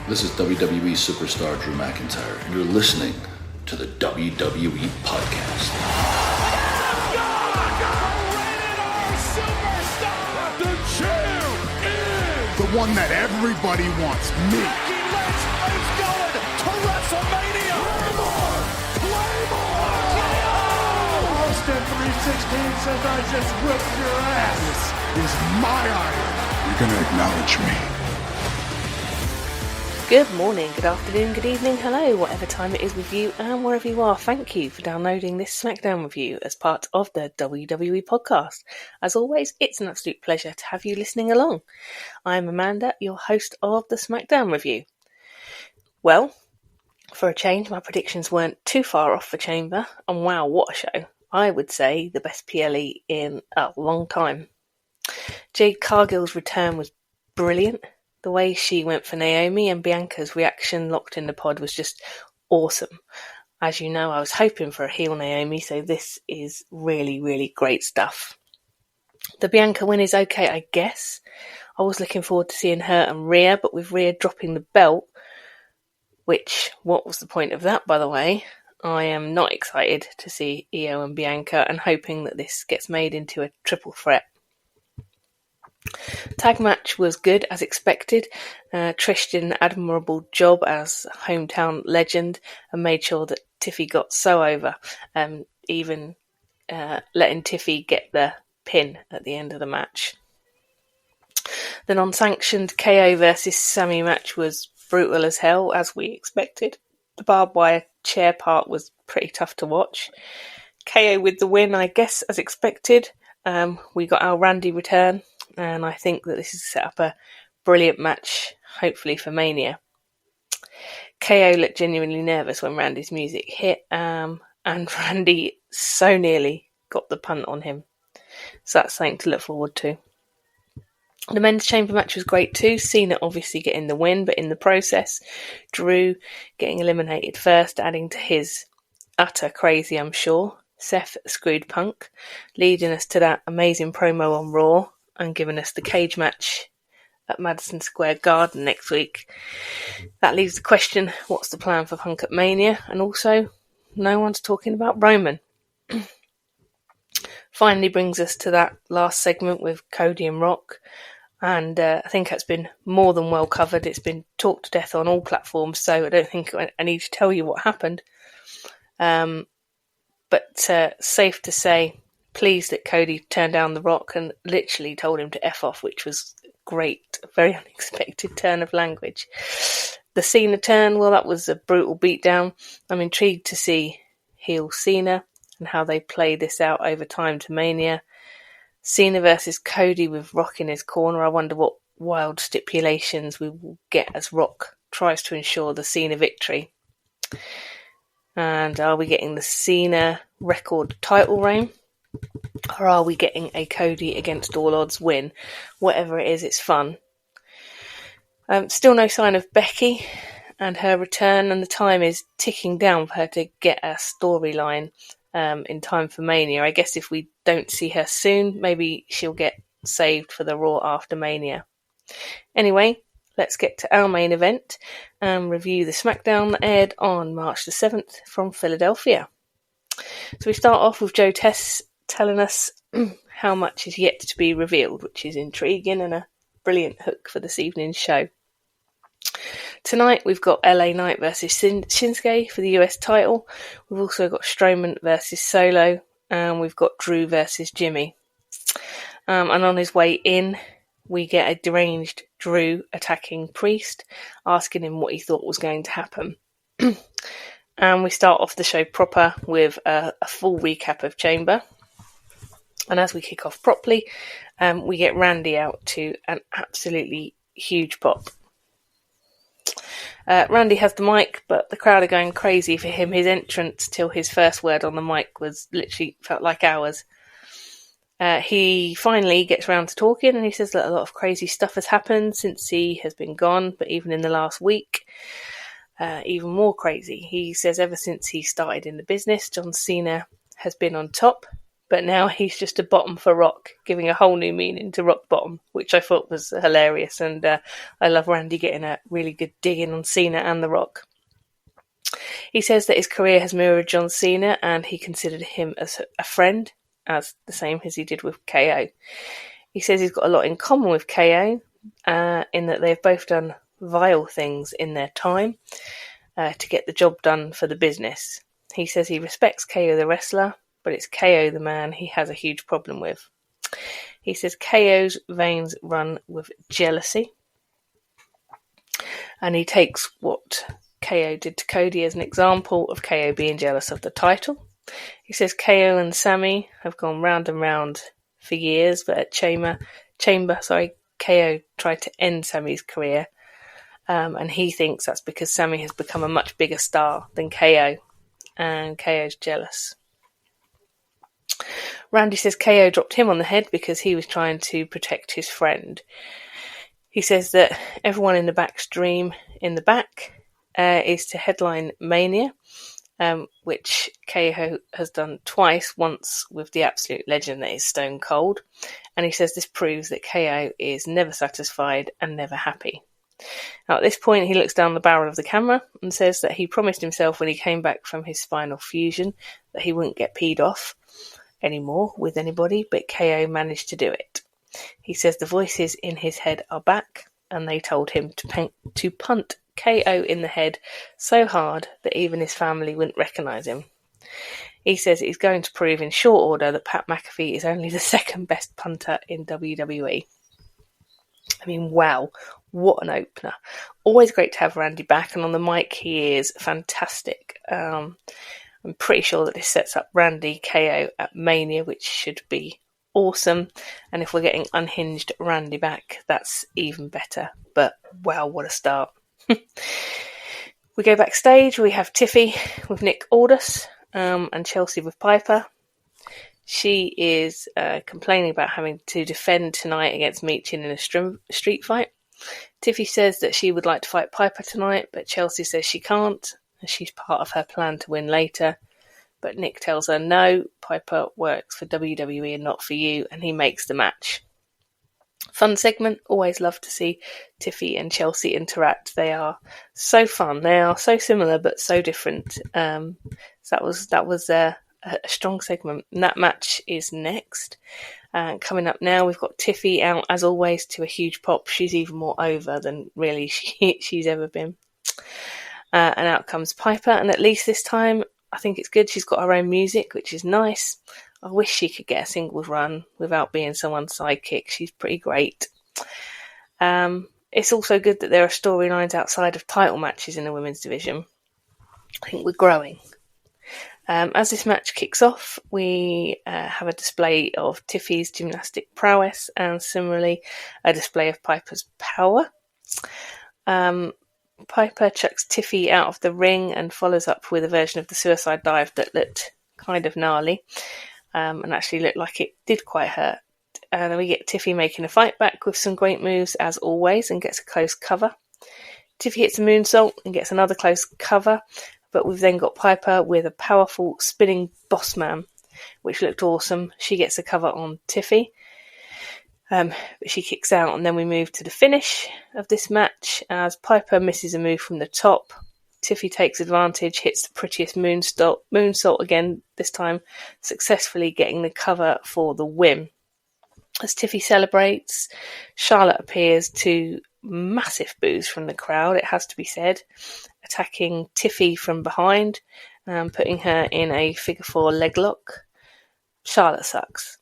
This is WWE superstar Drew McIntyre, and you're listening to the WWE Podcast. The champ is the one that everybody wants, me. It's going to WrestleMania. Claymore! Austin 316 says I just whipped your ass. This is my iron. You're going to acknowledge me. Good morning, good afternoon, good evening, hello, whatever time it is with you and wherever you are. Thank you for downloading this SmackDown review as part of the WWE Podcast. As always, it's an absolute pleasure to have you listening along. I'm Amanda, your host of the SmackDown review. Well, for a change, my predictions weren't too far off the chamber, and wow, what a show. I would say the best PLE in a long time. Jade Cargill's return was brilliant. The way she went for Naomi and Bianca's reaction locked in the pod was just awesome. As you know, I was hoping for a heel Naomi, so this is really, really great stuff. The Bianca win is okay, I guess. I was looking forward to seeing her and Rhea, but with Rhea dropping the belt, which, what was the point of that, by the way? I am not excited to see Io and Bianca and hoping that this gets made into a triple threat. Tag match was good as expected. Trish did an admirable job as hometown legend and made sure that Tiffy got so over, even letting Tiffy get the pin at the end of the match. The non-sanctioned KO versus Sammy match was brutal as hell, as we expected. The barbed wire chair part was pretty tough to watch. KO with the win, I guess, as expected. We got our Randy return. And I think that this has set up a brilliant match, hopefully for Mania. KO looked genuinely nervous when Randy's music hit, and Randy so nearly got the punt on him. So that's something to look forward to. The men's chamber match was great too. Cena obviously getting the win, but in the process, Drew getting eliminated first, adding to his utter crazy, I'm sure. Seth screwed Punk, leading us to that amazing promo on Raw, and giving us the cage match at Madison Square Garden next week. That leaves the question, what's the plan for Punk at Mania? And also, no one's talking about Roman. Finally brings us to that last segment with Cody and Rock. And I think it's been more than well covered. It's been talked to death on all platforms, so I don't think I need to tell you what happened. But safe to say, pleased that Cody turned down The Rock and literally told him to F off, which was great. A very unexpected turn of language. The Cena turn, well, that was a brutal beatdown. I'm intrigued to see heel Cena and how they play this out over time to Mania. Cena versus Cody with Rock in his corner. I wonder what wild stipulations we will get as Rock tries to ensure the Cena victory. And are we getting the Cena record title reign? Or are we getting a Cody against all odds win? Whatever it is, it's fun. Still no sign of Becky and her return, and the time is ticking down for her to get a storyline in time for Mania. I guess if we don't see her soon, maybe she'll get saved for the Raw after Mania. Anyway, let's get to our main event and review the SmackDown that aired on March the 7th from Philadelphia. So we start off with Joe Tess telling us how much is yet to be revealed, which is intriguing and a brilliant hook for this evening's show. Tonight we've got LA Knight versus Shinsuke for the US title. We've also got Strowman versus Solo, and we've got Drew versus Jimmy. And on his way in, we get a deranged Drew attacking Priest, asking him what he thought was going to happen. And we start off the show proper with a full recap of Chamber. And as we kick off properly, we get Randy out to an absolutely huge pop. Randy has the mic, but the crowd are going crazy for him. His entrance till his first word on the mic was literally felt like hours. He finally gets round to talking, and he says that a lot of crazy stuff has happened since he has been gone, but even in the last week, even more crazy. He says ever since he started in the business, John Cena has been on top. but now he's just a bottom for Rock, giving a whole new meaning to rock bottom, which I thought was hilarious. And I love Randy getting a really good dig in on Cena and The Rock. He says that his career has mirrored John Cena, and he considered him as a friend, as the same as he did with KO. He says he's got a lot in common with KO, in that they've both done vile things in their time to get the job done for the business. He says he respects KO the wrestler, but it's KO the man he has a huge problem with. He says KO's veins run with jealousy, and he takes what KO did to Cody as an example of KO being jealous of the title. He says KO and Sami have gone round and round for years, but at Chamber, KO tried to end Sami's career, and he thinks that's because Sami has become a much bigger star than KO, and KO's jealous. Randy says KO dropped him on the head because he was trying to protect his friend. He says that everyone in the back's dream in the back is to headline Mania, which KO has done twice, once with the absolute legend that is Stone Cold. And he says this proves that KO is never satisfied and never happy. Now at this point he looks down the barrel of the camera and says that he promised himself when he came back from his spinal fusion that he wouldn't get peed off anymore with anybody, but KO managed to do it. He says the voices in his head are back, and they told him to punt KO in the head so hard that even his family wouldn't recognise him. He says he's going to prove in short order that Pat McAfee is only the second best punter in WWE. I mean, wow, what an opener. Always great to have Randy back, and on the mic he is fantastic. I'm pretty sure that this sets up Randy KO at Mania, which should be awesome. And if we're getting unhinged Randy back, that's even better. But wow, what a start. We go backstage. We have Tiffy with Nick Aldis and Chelsea with Piper. She is complaining about having to defend tonight against Meechin in a street fight. Tiffy says that she would like to fight Piper tonight, but Chelsea says she can't, as she's part of her plan to win later. But Nick tells her no, Piper works for WWE and not for you, and he makes the match. Fun segment. Always love to see Tiffy and Chelsea interact. They are so fun. They are so similar but so different. So that was a strong segment. And that match is next. Coming up now, we've got Tiffy out as always to a huge pop. She's even more over than really she's ever been. And out comes Piper, and at least this time I think it's good. She's got her own music, which is nice. I wish she could get a singles run without being someone's sidekick. She's pretty great. It's also good that there are storylines outside of title matches in the women's division. I think we're growing. As this match kicks off, we have a display of Tiffy's gymnastic prowess and similarly a display of Piper's power. Piper chucks Tiffy out of the ring and follows up with a version of the suicide dive that looked kind of gnarly and actually looked like it did quite hurt. And then we get Tiffy making a fight back with some great moves as always and gets a close cover. Tiffy hits a moonsault and gets another close cover, but we've then got Piper with a powerful spinning boss man, which looked awesome. She gets a cover on Tiffy. But she kicks out, and then we move to the finish of this match as Piper misses a move from the top. Tiffy takes advantage, hits the prettiest moonsault again, this time successfully getting the cover for the win. As Tiffy celebrates, Charlotte appears to massive boos from the crowd, it has to be said, attacking Tiffy from behind, putting her in a figure four leg lock. Charlotte sucks.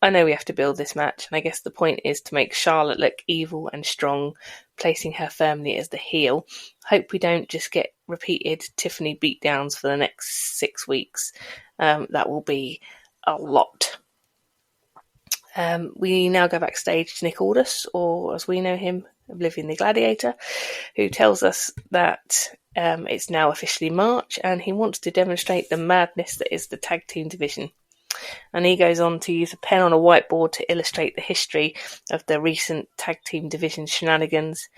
I know we have to build this match, and I guess the point is to make Charlotte look evil and strong, placing her firmly as the heel. Hope we don't just get repeated Tiffany beatdowns for the next 6 weeks. That will be a lot. We now go backstage to Nick Aldis, or as we know him, Oblivion the Gladiator, who tells us that it's now officially March, and he wants to demonstrate the madness that is the tag team division. And he goes on to use a pen on a whiteboard to illustrate the history of the recent tag team division shenanigans.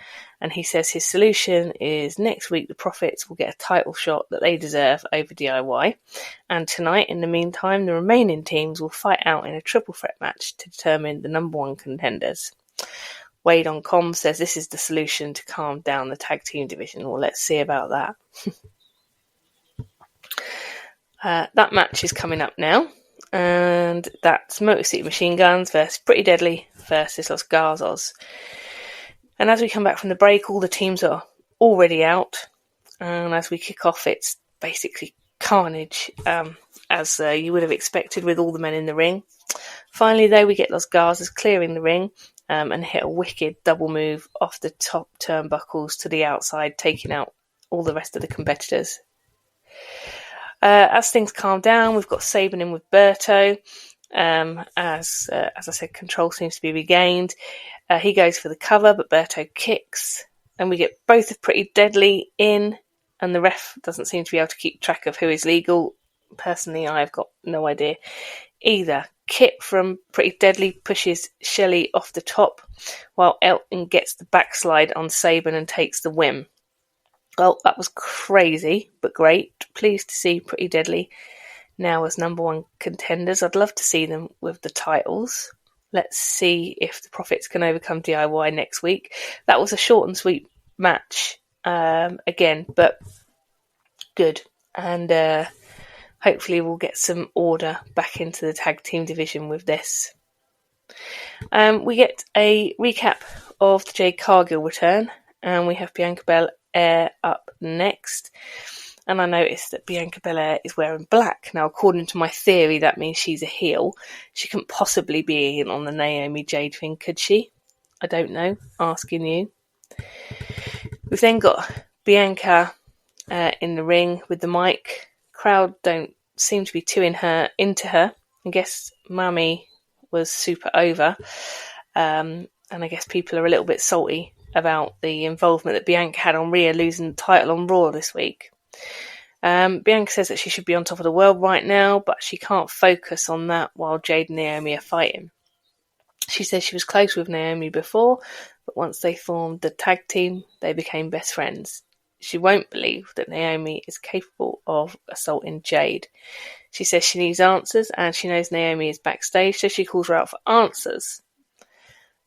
And he says his solution is next week the Profits will get a title shot that they deserve over DIY. And tonight, in the meantime, the remaining teams will fight out in a triple threat match to determine the number one contenders. Wade on comms says this is the solution to calm down the tag team division. Well, let's see about that. That match is coming up now, and that's Motor City Machine Guns versus Pretty Deadly versus Los Garzos. And as we come back from the break, all the teams are already out, and as we kick off, it's basically carnage, as you would have expected with all the men in the ring. Finally, though, we get Los Garzos clearing the ring and hit a wicked double move off the top turnbuckles to the outside, taking out all the rest of the competitors. As things calm down, we've got Sabin in with Berto. As I said, control seems to be regained. He goes for the cover, but Berto kicks. And we get both of Pretty Deadly in, and the ref doesn't seem to be able to keep track of who is legal. Personally, I've got no idea either. Kip from Pretty Deadly pushes Shelley off the top, while Elton gets the backslide on Sabin and takes the win. Well, that was crazy, but great. Pleased to see Pretty Deadly now as number one contenders. I'd love to see them with the titles. Let's see if the Profits can overcome DIY next week. That was a short and sweet match, again, but good. And hopefully we'll get some order back into the tag team division with this. We get a recap of the Jade Cargill return, and we have Bianca Belair up next. And I noticed that Bianca Belair is wearing black. Now, according to my theory, that means she's a heel. She couldn't possibly be in on the Naomi Jade thing, could she? I don't know. Asking you. We've then got Bianca in the ring with the mic. Crowd don't seem to be too into her. I guess Mami was super over. And I guess people are a little bit salty about the involvement that Bianca had on Rhea losing the title on Raw this week. Bianca says that she should be on top of the world right now, but she can't focus on that while Jade and Naomi are fighting. She says she was close with Naomi before, but once they formed the tag team, they became best friends. She won't believe that Naomi is capable of assaulting Jade. She says she needs answers, and she knows Naomi is backstage, so she calls her out for answers.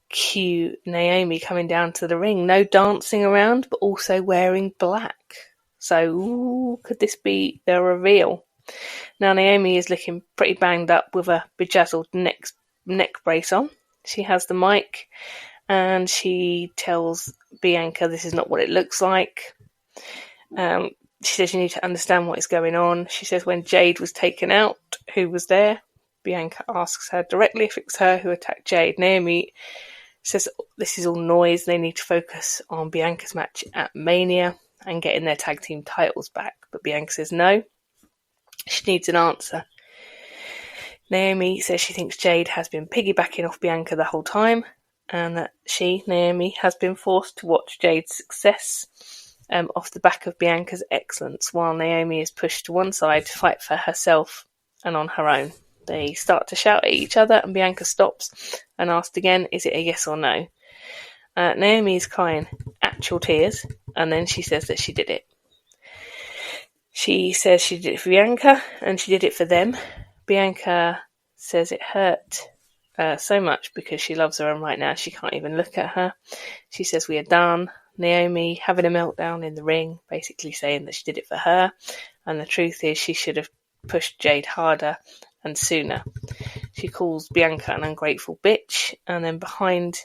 Cue Naomi coming down to the ring. No dancing around, but also wearing black. So, could this be the reveal? Now, Naomi is looking pretty banged up with a bejazzled neck brace on. She has the mic, and she tells Bianca this is not what it looks like. She says you need to understand what is going on. She says when Jade was taken out, who was there? Bianca asks her directly if it was her who attacked Jade. Naomi says this is all noise. They need to focus on Bianca's match at Mania and getting their tag team titles back. But Bianca says no. She needs an answer. Naomi says she thinks Jade has been piggybacking off Bianca the whole time, and that she, Naomi, has been forced to watch Jade's success off the back of Bianca's excellence, while Naomi is pushed to one side to fight for herself and on her own. They start to shout at each other, and Bianca stops and asks again, is it a yes or no? Naomi is crying actual tears, and then she says that she did it. She says she did it for Bianca, and she did it for them. Bianca says it hurt so much because she loves her, and right now she can't even look at her. She says we are done. Naomi having a meltdown in the ring, basically saying that she did it for her, and the truth is she should have pushed Jade harder and sooner. She calls Bianca an ungrateful bitch, and then behind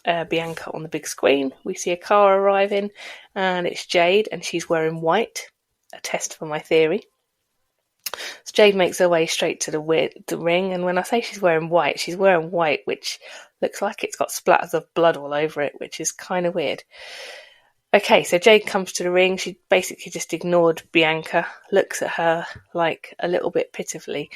Bianca on the big screen we see a car arriving, and it's Jade, and she's wearing white, a test for my theory. So Jade makes her way straight to the ring, and when I say she's wearing white which looks like it's got splatters of blood all over it, which is kind of weird. Okay, so Jade comes to the ring. She basically just ignored Bianca, looks at her like a little bit pitifully,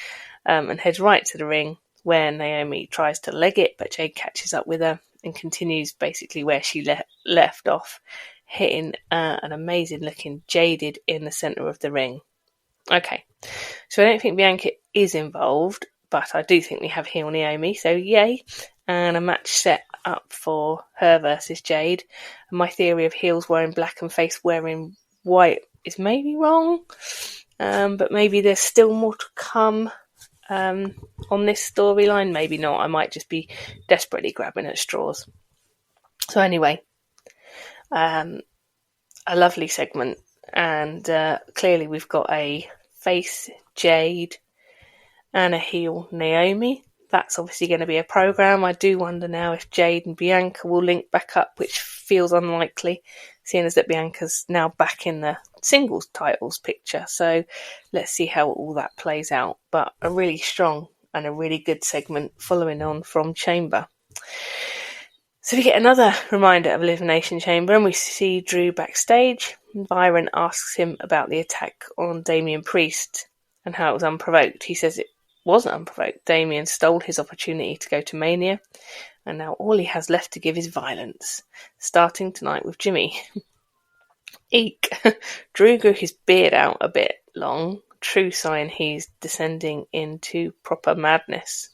and heads right to the ring where Naomi tries to leg it, but Jade catches up with her and continues basically where she left off, hitting an amazing looking Jaded in the centre of the ring. Okay, so I don't think Bianca is involved, but I do think we have heel Naomi, so yay. And a match set up for her versus Jade. And my theory of heels wearing black and face wearing white is maybe wrong, but maybe there's still more to come on this storyline. Maybe not. I might just be desperately grabbing at straws. So anyway, a lovely segment, and clearly we've got a face Jade and a heel Naomi. That's obviously going to be a program. I do wonder now if Jade and Bianca will link back up, which feels unlikely, seeing as that Bianca's now back in the singles titles picture. So let's see how all that plays out. But a really strong and a really good segment following on from Chamber. So we get another reminder of Elimination Chamber, and we see Drew backstage. Byron asks him about the attack on Damian Priest and how it was unprovoked. He says it wasn't unprovoked. Damian stole his opportunity to go to Mania, and now all he has left to give is violence, starting tonight with Jimmy. Eek. Drew grew his beard out a bit long, true sign he's descending into proper madness.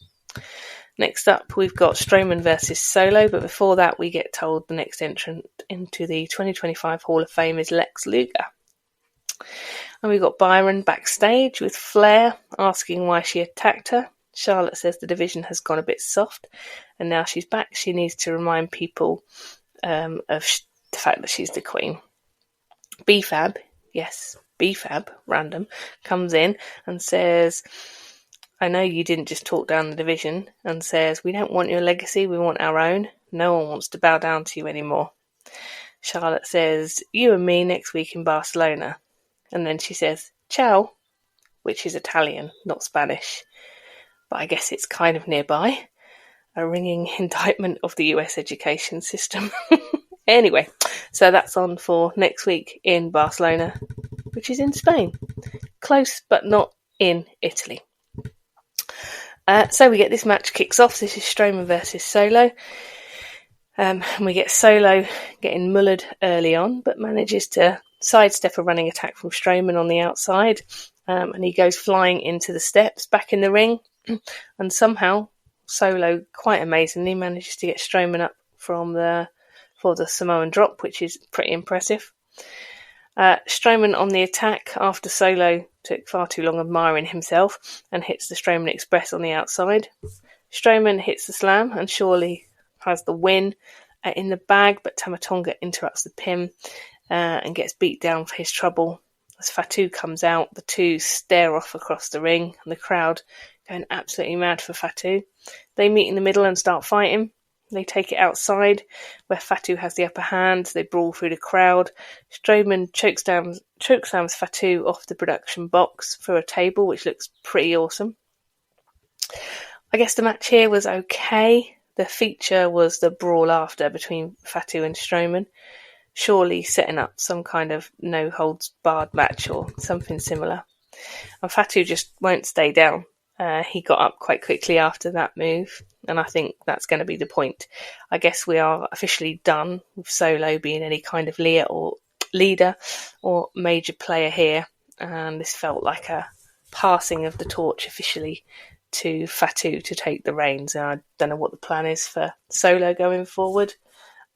Next up, we've got Strowman versus Solo, but before that we get told the next entrant into the 2025 Hall of Fame is Lex Luger. And we've got Byron backstage with Flair asking why she attacked her. Charlotte says the division has gone a bit soft, and now she's back, she needs to remind people of the fact that she's the queen. B-Fab, yes, B-Fab, random, comes in and says, I know you didn't just talk down the division, and says, we don't want your legacy, we want our own. No one wants to bow down to you anymore. Charlotte says, you and me next week in Barcelona. And then she says, ciao, which is Italian, not Spanish. But I guess it's kind of nearby. A ringing indictment of the US education system. Anyway, so that's on for next week in Barcelona, which is in Spain. Close, but not in Italy. So we get this match kicks off. This is Strowman versus Solo. And we get Solo getting mullered early on, but manages to sidestep a running attack from Strowman on the outside. And he goes flying into the steps back in the ring. And somehow Solo, quite amazingly, manages to get Strowman up for the Samoan drop, which is pretty impressive. Strowman on the attack after Solo took far too long admiring himself and hits the Strowman Express on the outside. Strowman hits the slam and surely has the win in the bag, but Tama Tonga interrupts the pin and gets beat down for his trouble. As Fatu comes out, the two stare off across the ring and the crowd going absolutely mad for Fatu. They meet in the middle and start fighting. They take it outside, where Fatu has the upper hand. They brawl through the crowd. Strowman chokeslams Fatu off the production box through a table, which looks pretty awesome. I guess the match here was okay. The feature was the brawl after between Fatu and Strowman, surely setting up some kind of no-holds-barred match or something similar. And Fatu just won't stay down. He got up quite quickly after that move, and I think that's going to be the point. I guess we are officially done with Solo being any kind of leader or major player here, and this felt like a passing of the torch officially to Fatu to take the reins. And I don't know what the plan is for Solo going forward,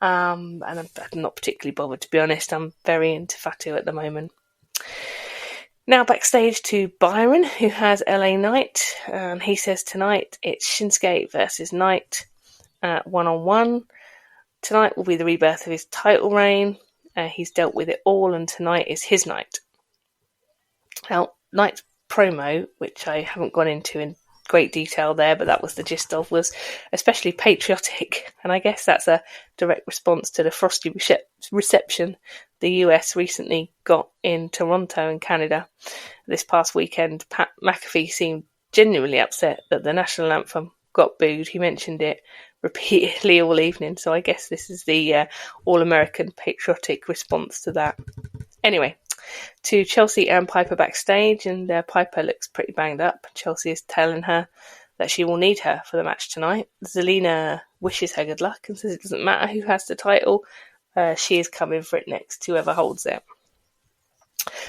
and I'm not particularly bothered, to be honest. I'm very into Fatu at the moment. Now backstage to Byron, who has LA Knight, and he says tonight it's Shinsuke versus Knight one-on-one. Tonight will be the rebirth of his title reign. He's dealt with it all, and tonight is his night. Now, Knight's promo, which I haven't gone into in great detail there, but that was the gist of, was especially patriotic, and I guess that's a direct response to the frosty reception the US recently got in Toronto and Canada. This past weekend, Pat McAfee seemed genuinely upset that the national anthem got booed. He mentioned it repeatedly all evening, so I guess this is the all-American patriotic response to that. Anyway, to Chelsea and Piper backstage, and Piper looks pretty banged up. Chelsea is telling her that she will need her for the match tonight. Zelina wishes her good luck and says it doesn't matter who has the title, she is coming for it next, whoever holds it.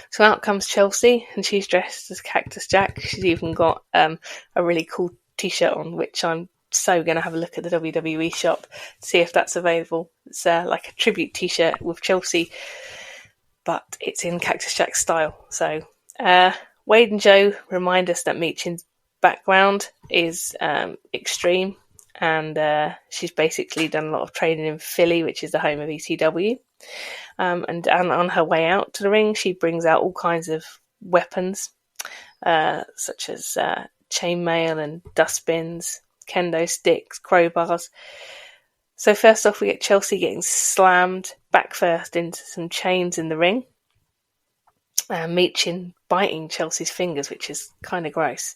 So out comes Chelsea, and she's dressed as Cactus Jack. She's even got a really cool t-shirt on, which I'm so going to have a look at the WWE shop to see if that's available. It's like a tribute t-shirt with Chelsea, but it's in Cactus Jack style. So Wade and Joe remind us that Meechin's background is extreme, and she's basically done a lot of training in Philly, which is the home of ECW. And on her way out to the ring, she brings out all kinds of weapons, such as chainmail and dustbins, kendo sticks, crowbars. So first off, we get Chelsea getting slammed back first into some chains in the ring. Meechin biting Chelsea's fingers, which is kind of gross.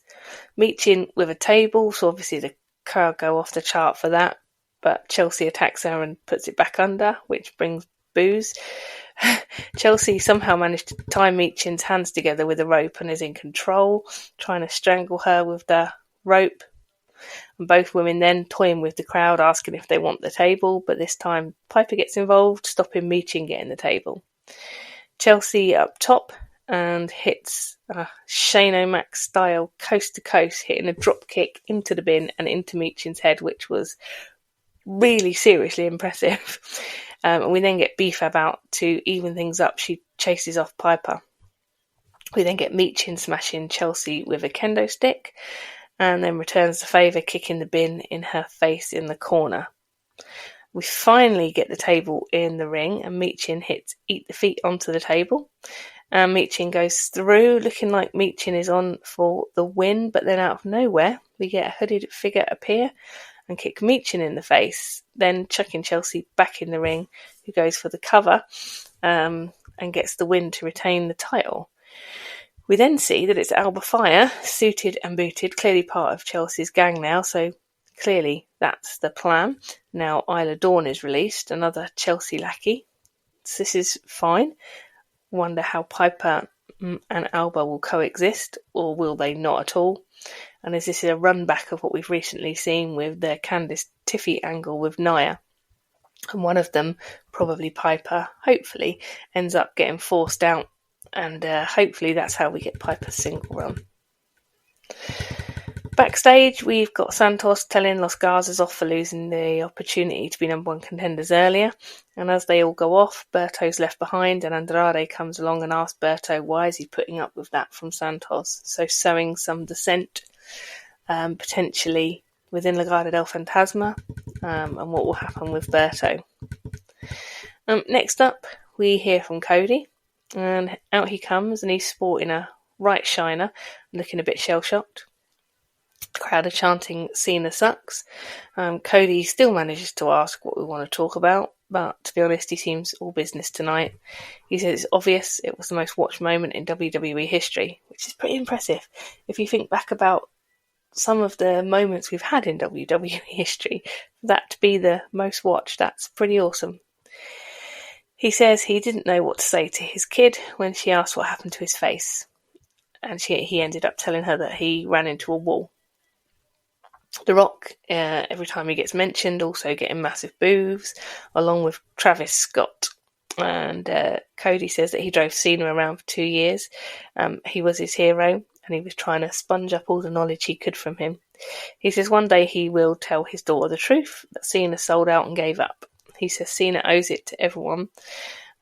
Meechin with a table, so obviously the crowd go off the chart for that. But Chelsea attacks her and puts it back under, which brings boos. Chelsea somehow managed to tie Meechin's hands together with a rope and is in control, trying to strangle her with the rope. And both women then toying with the crowd, asking if they want the table, but this time Piper gets involved, stopping Meechin getting the table. Chelsea up top and hits Shane O'Mac style coast to coast, hitting a drop kick into the bin and into Meechin's head, which was really seriously impressive. And we then get B-Fab out to even things up. She chases off Piper. We then get Meechin smashing Chelsea with a kendo stick, and then returns the favour, kicking the bin in her face in the corner. We finally get the table in the ring, and Meechin hits Eat the Feet onto the table. And Meechin goes through, looking like Meechin is on for the win, but then out of nowhere, we get a hooded figure appear and kick Meechin in the face, then chucking Chelsea back in the ring, who goes for the cover and gets the win to retain the title. We then see that it's Alba Fire, suited and booted, clearly part of Chelsea's gang now, so clearly that's the plan. Now Isla Dawn is released, another Chelsea lackey. So this is fine. Wonder how Piper and Alba will coexist, or will they not at all? And is this a run back of what we've recently seen with the Candice Tiffy angle with Nia? And one of them, probably Piper, hopefully ends up getting forced out, and hopefully that's how we get Piper's single run. Backstage, we've got Santos telling Los Garzas off for losing the opportunity to be number one contenders earlier. And as they all go off, Berto's left behind, and Andrade comes along and asks Berto why is he putting up with that from Santos. So sowing some dissent, potentially within Legado del Fantasma, and what will happen with Berto. Next up, we hear from Cody, and out he comes, and he's sporting a right shiner, looking a bit shell-shocked. The crowd are chanting, Cena sucks. Cody still manages to ask what we want to talk about, but to be honest, he seems all business tonight. He says it's obvious it was the most watched moment in WWE history, which is pretty impressive. If you think back about some of the moments we've had in WWE history, for that to be the most watched, that's pretty awesome. He says he didn't know what to say to his kid when she asked what happened to his face, and he ended up telling her that he ran into a wall. The Rock, every time he gets mentioned, also getting massive boos, along with Travis Scott. And Cody says that he drove Cena around for 2 years. He was his hero, and he was trying to sponge up all the knowledge he could from him. He says one day he will tell his daughter the truth, that Cena sold out and gave up. He says Cena owes it to everyone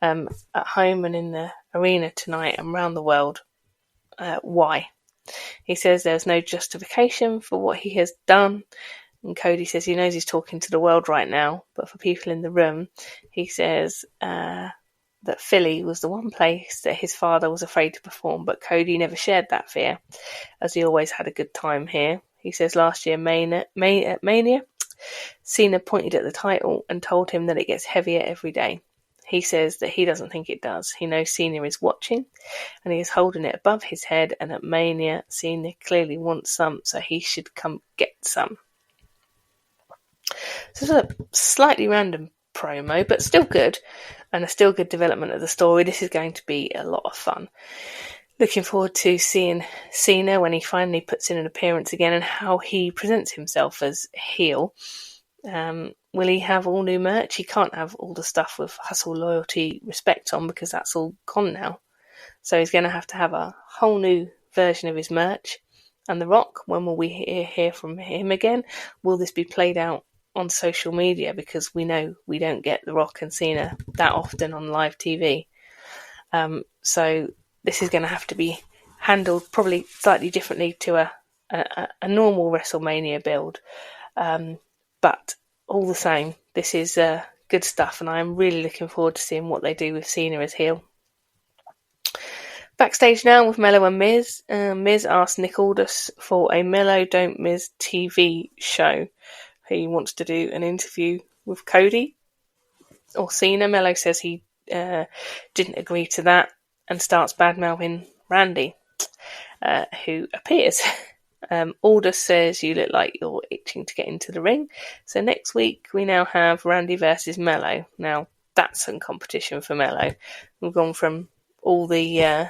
at home and in the arena tonight and around the world. Why? He says there's no justification for what he has done. And Cody says he knows he's talking to the world right now, but for people in the room, he says that Philly was the one place that his father was afraid to perform, but Cody never shared that fear, as he always had a good time here. He says last year at Mania, Cena pointed at the title and told him that it gets heavier every day. He says that he doesn't think it does. He knows Cena is watching, and he is holding it above his head, and at Mania, Cena clearly wants some, so he should come get some. So it's a slightly random promo, but still good, and a still good development of the story. This is going to be a lot of fun. Looking forward to seeing Cena when he finally puts in an appearance again, and how he presents himself as heel. Will he have all new merch? He can't have all the stuff with hustle, loyalty, respect on, because that's all gone now. So he's going to have a whole new version of his merch. And The Rock, when will we hear from him again? Will this be played out on social media? Because we know we don't get The Rock and Cena that often on live TV. So this is going to have to be handled probably slightly differently to a normal WrestleMania build. But all the same, this is good stuff, and I'm really looking forward to seeing what they do with Cena as heel. Backstage now with Mello and Miz. Miz asked Nick Aldis for a Mello Don't Miz TV show. He wants to do an interview with Cody or Cena. Mello says he didn't agree to that and starts badmouthing Randy, who appears. Aldis says, "You look like you're itching to get into the ring." So next week we now have Randy versus Mello. Now that's some competition for Mello. We've gone from all the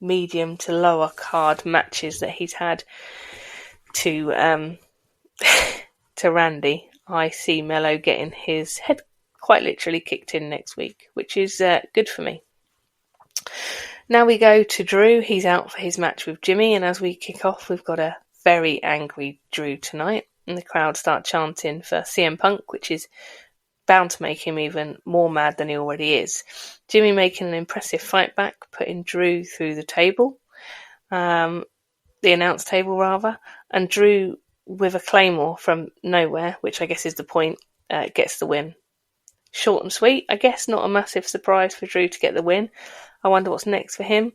medium to lower card matches that he's had to Randy. I see Mello getting his head quite literally kicked in next week, which is good for me. Now we go to Drew. He's out for his match with Jimmy, and as we kick off, we've got a very angry Drew tonight, and the crowd start chanting for CM Punk, which is bound to make him even more mad than he already is. Jimmy making an impressive fight back, putting Drew through the table, the announce table rather, and Drew with a claymore from nowhere, which I guess is the point, gets the win. Short and sweet, I guess, not a massive surprise for Drew to get the win. I wonder what's next for him.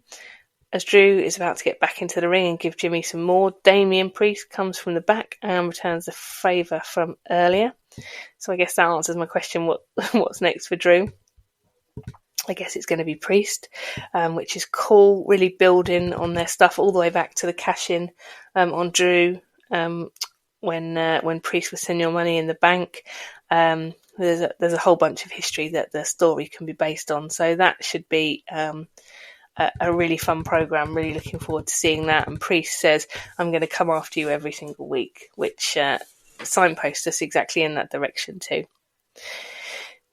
As Drew is about to get back into the ring and give Jimmy some more, Damian Priest comes from the back and returns the favour from earlier. So I guess that answers my question, what's next for Drew? I guess it's going to be Priest, which is cool, really building on their stuff all the way back to the cash-in on Drew when Priest was Send Your Money in the Bank. There's a whole bunch of history that the story can be based on, so that should be a really fun program. Really looking forward to seeing that. And Priest says, "I'm going to come after you every single week," which signposts us exactly in that direction too.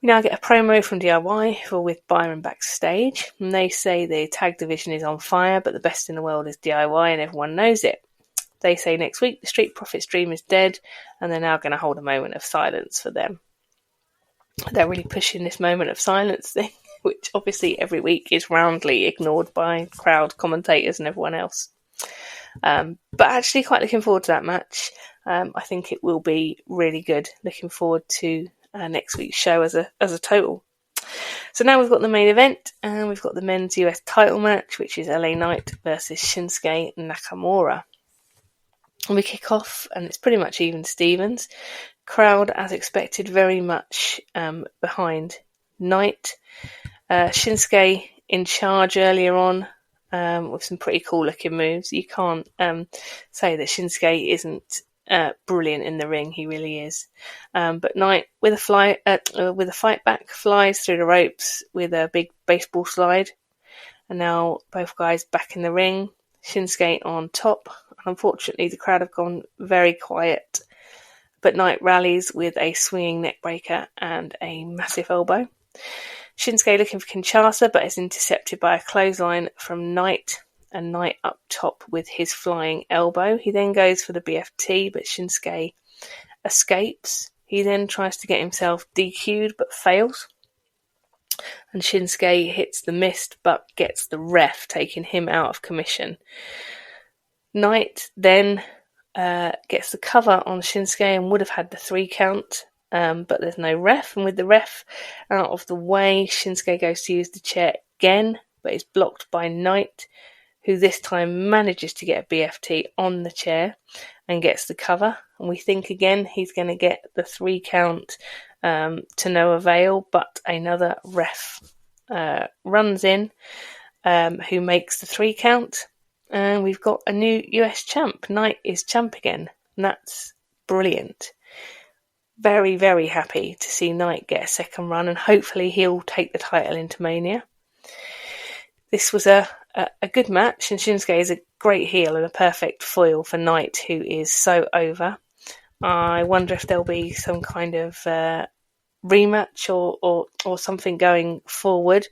We now get a promo from DIY who are with Byron backstage, and they say the tag division is on fire, but the best in the world is DIY and everyone knows it. They say next week the Street Profits dream is dead, and they're now going to hold a moment of silence for them. They're really pushing this moment of silence thing, which obviously every week is roundly ignored by crowd commentators and everyone else. But actually quite looking forward to that match. I think it will be really good. Looking forward to next week's show as a total. So now we've got the main event, and we've got the men's US title match, which is LA Knight versus Shinsuke Nakamura. And we kick off, and it's pretty much even Stevens. Crowd, as expected, very much behind Knight. Shinsuke in charge earlier on with some pretty cool looking moves. You can't say that Shinsuke isn't brilliant in the ring. He really is. But Knight with a fight back flies through the ropes with a big baseball slide. And now both guys back in the ring. Shinsuke on top. Unfortunately, the crowd have gone very quiet. But Knight rallies with a swinging neckbreaker and a massive elbow. Shinsuke looking for Kinshasa, but is intercepted by a clothesline from Knight, and Knight up top with his flying elbow. He then goes for the BFT, but Shinsuke escapes. He then tries to get himself DQ'd, but fails. And Shinsuke hits the mist, but gets the ref, taking him out of commission. Knight then gets the cover on Shinsuke and would have had the 3 count, but there's no ref. And with the ref out of the way, Shinsuke goes to use the chair again, but is blocked by Knight, who this time manages to get a BFT on the chair and gets the cover. And we think again he's going to get the 3 count to no avail, but another ref runs in who makes the 3 count. And we've got a new US champ. Knight is champ again. And that's brilliant. Very, very happy to see Knight get a second run, and hopefully he'll take the title into Mania. This was a good match, and Shinsuke is a great heel and a perfect foil for Knight, who is so over. I wonder if there'll be some kind of rematch or something going forward.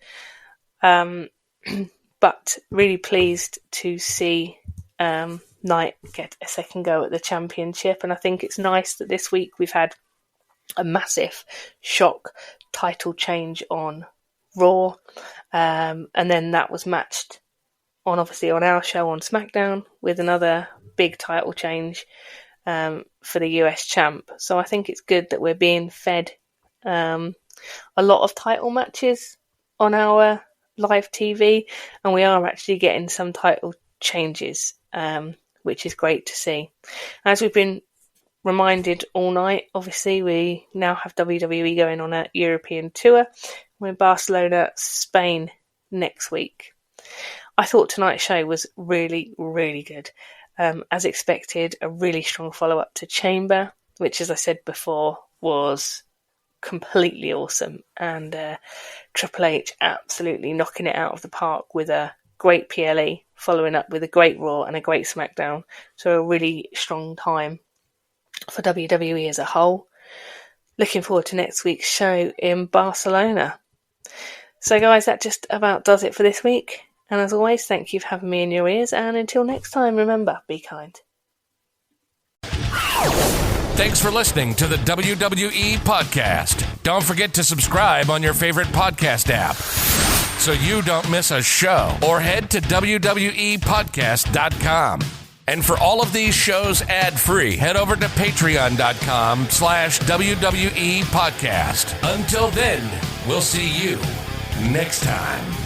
But really pleased to see Knight get a second go at the championship, and I think it's nice that this week we've had a massive shock title change on Raw, and then that was matched on our show on SmackDown with another big title change for the US champ. So I think it's good that we're being fed a lot of title matches on our live TV, and we are actually getting some title changes, which is great to see. As we've been reminded all night, obviously we now have WWE going on a European tour. We're in Barcelona, Spain next week. I thought tonight's show was really, really good. As expected, a really strong follow-up to Chamber, which, as I said before, was completely awesome, and Triple H absolutely knocking it out of the park with a great PLE, following up with a great Raw and a great SmackDown. So a really strong time for WWE as a whole. Looking forward to next week's show in Barcelona. So guys, that just about does it for this week, and as always, thank you for having me in your ears, and until next time, remember, be kind. Thanks for listening to the WWE Podcast. Don't forget to subscribe on your favorite podcast app so you don't miss a show, or head to WWEpodcast.com. And for all of these shows ad-free, head over to patreon.com/WWE Podcast. Until then, we'll see you next time.